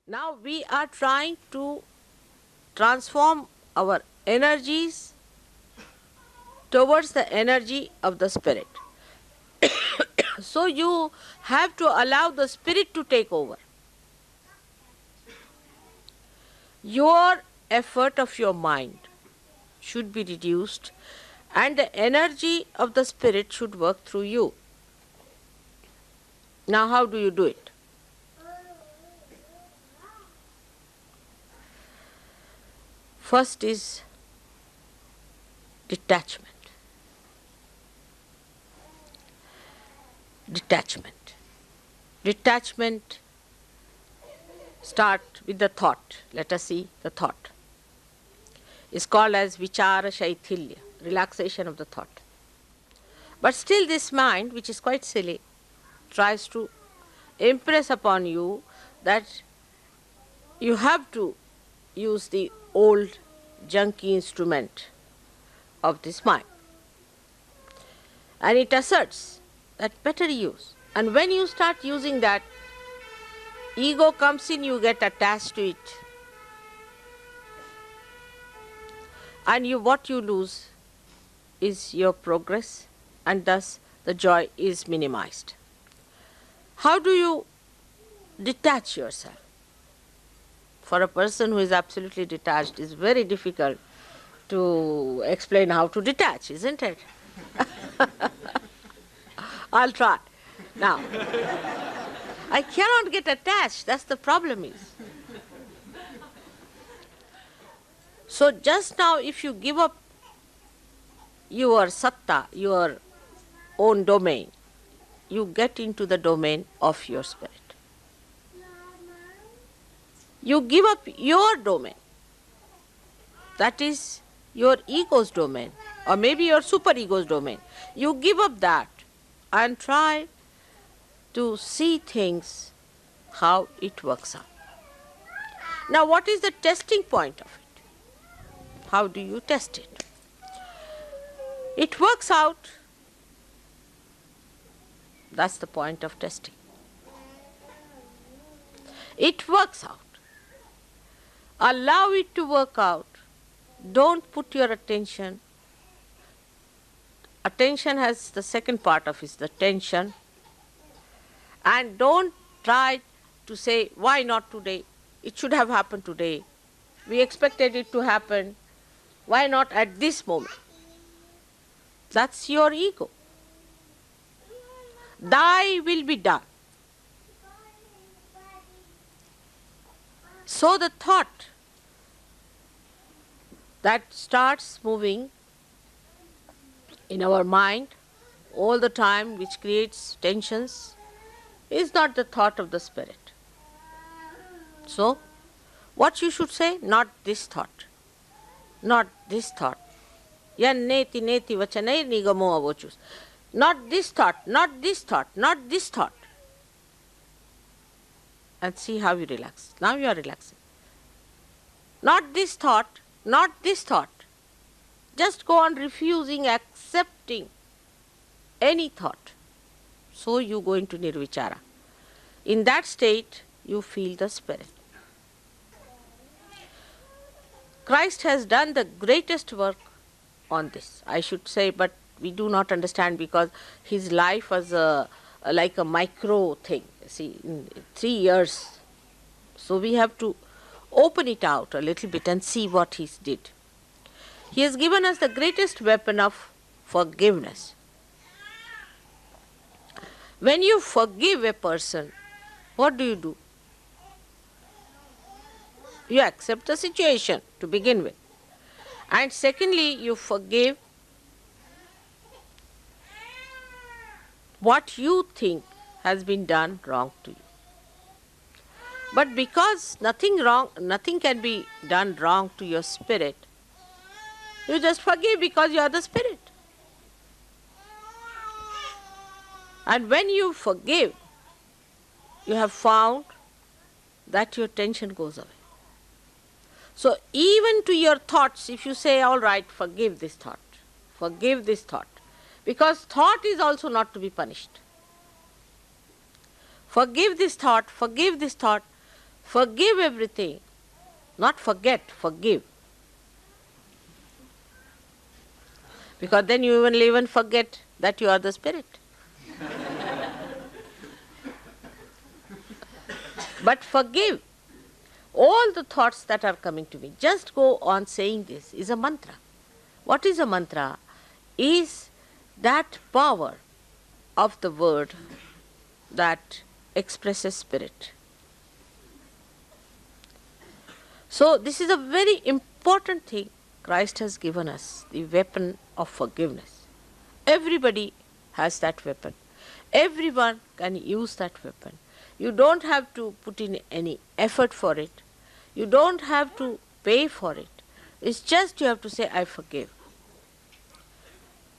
Now we are trying to transform our energies towards the energy of the spirit. So you have to allow the spirit to take over. Your effort of your mind should be reduced and the energy of the spirit should work through you. Now, how do you do it? First is detachment. Detachment. Detachment start with the thought. Let us see the thought. It's called as vichara shaithilya, relaxation of the thought. But still this mind, which is quite silly, tries to impress upon you that you have to use the old junky instrument of this mind. And it asserts that better use. And when you start using that, ego comes in, you get attached to it. And what you lose is your progress, and thus the joy is minimized. How do you detach yourself? For a person who is absolutely detached, it's very difficult to explain how to detach, isn't it? I'll try. Now, I cannot get attached, that's the problem is. So just now if you give up your satta, your own domain, you get into the domain of your spirit. You give up your domain, that is your ego's domain, or maybe your superego's domain. You give up that and try to see things how it works out. Now, what is the testing point of it? How do you test it? It works out. That's the point of testing. It works out. Allow it to work out. Don't put your attention. Attention has the second part of it, the tension. And don't try to say, why not today? It should have happened today. We expected it to happen. Why not at this moment? That's your ego. Thy will be done. So the thought that starts moving in our mind all the time, which creates tensions, is not the thought of the spirit. So, what you should say? Not this thought. Not this thought. Yan neti neti vachanai nigamo avochus. Not this thought, not this thought, not this thought. And see how you relax. Now you are relaxing. Not this thought, not this thought. Just go on refusing, accepting any thought. So you go into nirvichara. In that state, you feel the spirit. Christ has done the greatest work on this, I should say, but we do not understand because his life was like a micro thing. See, in 3 years. So we have to open it out a little bit and see what he did. He has given us the greatest weapon of forgiveness. When you forgive a person, what do? You accept the situation to begin with. And secondly, you forgive what you think has been done wrong to you. But because nothing can be done wrong to your spirit, you just forgive because you are the spirit. And when you forgive, you have found that your tension goes away. So even to your thoughts, if you say, all right, forgive this thought, because thought is also not to be punished. Forgive this thought, Forgive everything. Not forget, forgive. Because then you will even forget that you are the spirit. But forgive all the thoughts that are coming to me. Just go on saying this is a mantra. What is a mantra? Is that power of the word that expresses spirit. So this is a very important thing Christ has given us, the weapon of forgiveness. Everybody has that weapon. Everyone can use that weapon. You don't have to put in any effort for it. You don't have to pay for it. It's just you have to say, I forgive.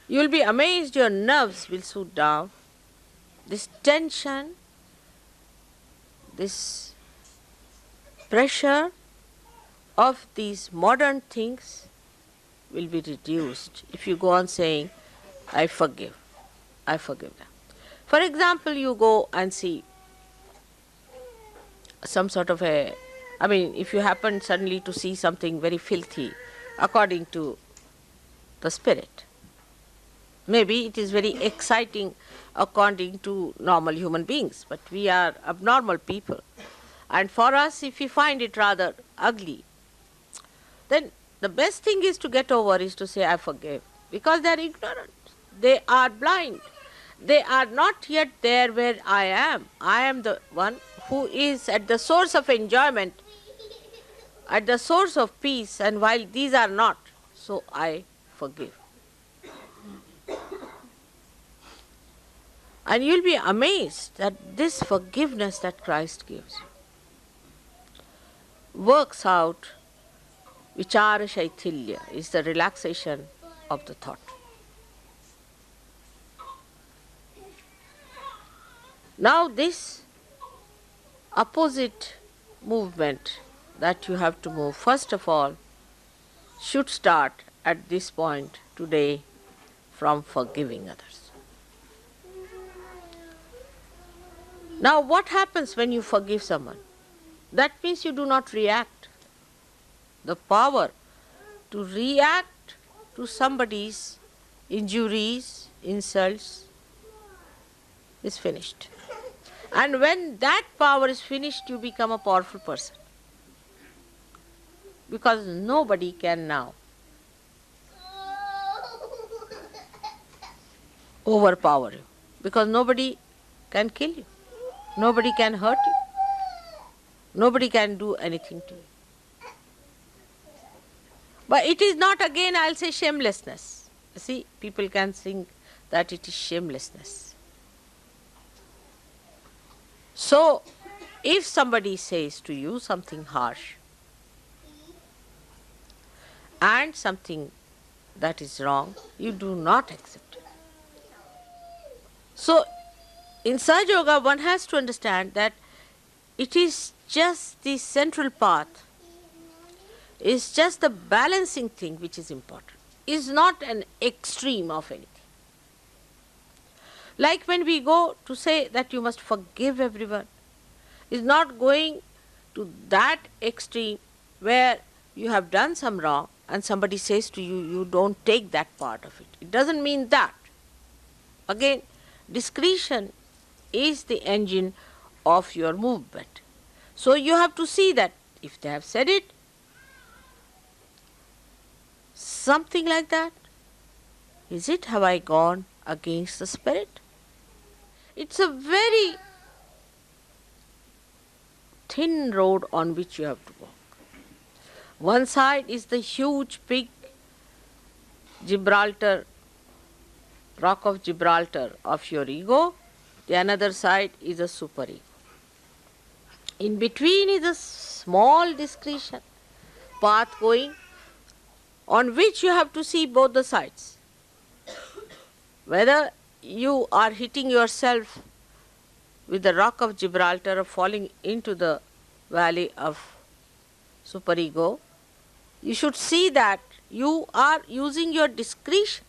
You will be amazed, your nerves will soothe down. This tension, this pressure of these modern things will be reduced if you go on saying, I forgive. I forgive them. For example, you go and see some sort of if you happen suddenly to see something very filthy according to the spirit. Maybe it is very exciting according to normal human beings, but we are abnormal people. And for us, if we find it rather ugly, then the best thing is to get over is to say, I forgive. Because they are ignorant. They are blind. They are not yet there where I am. I am the one who is at the source of enjoyment, at the source of peace, and while these are not, so I forgive. And you'll be amazed that this forgiveness that Christ gives you works out. Vichara Shaithilya is the relaxation of the thought. Now this opposite movement that you have to move, first of all, should start at this point today from forgiving others. Now what happens when you forgive someone? That means you do not react. The power to react to somebody's injuries, insults is finished. And when that power is finished, you become a powerful person. Because nobody can now overpower you. Because nobody can kill you. Nobody can hurt you. Nobody can do anything to you. But it is not, again, I'll say, shamelessness. See, people can think that it is shamelessness. So, if somebody says to you something harsh and something that is wrong, you do not accept it. So, in Sahaja Yoga, one has to understand that it is just the central path, is just the balancing thing which is important, is not an extreme of anything. Like when we go to say that you must forgive everyone, is not going to that extreme where you have done some wrong and somebody says to you, you don't take that part of it. It doesn't mean that. Again, discretion is the engine of your movement. So you have to see that if they have said it, something like that, is it, have I gone against the spirit? It's a very thin road on which you have to walk. One side is the huge, big Gibraltar, rock of Gibraltar of your ego. The another side is a superego. In between is a small discretion path going on which you have to see both the sides. Whether you are hitting yourself with the rock of Gibraltar or falling into the valley of superego, you should see that you are using your discretion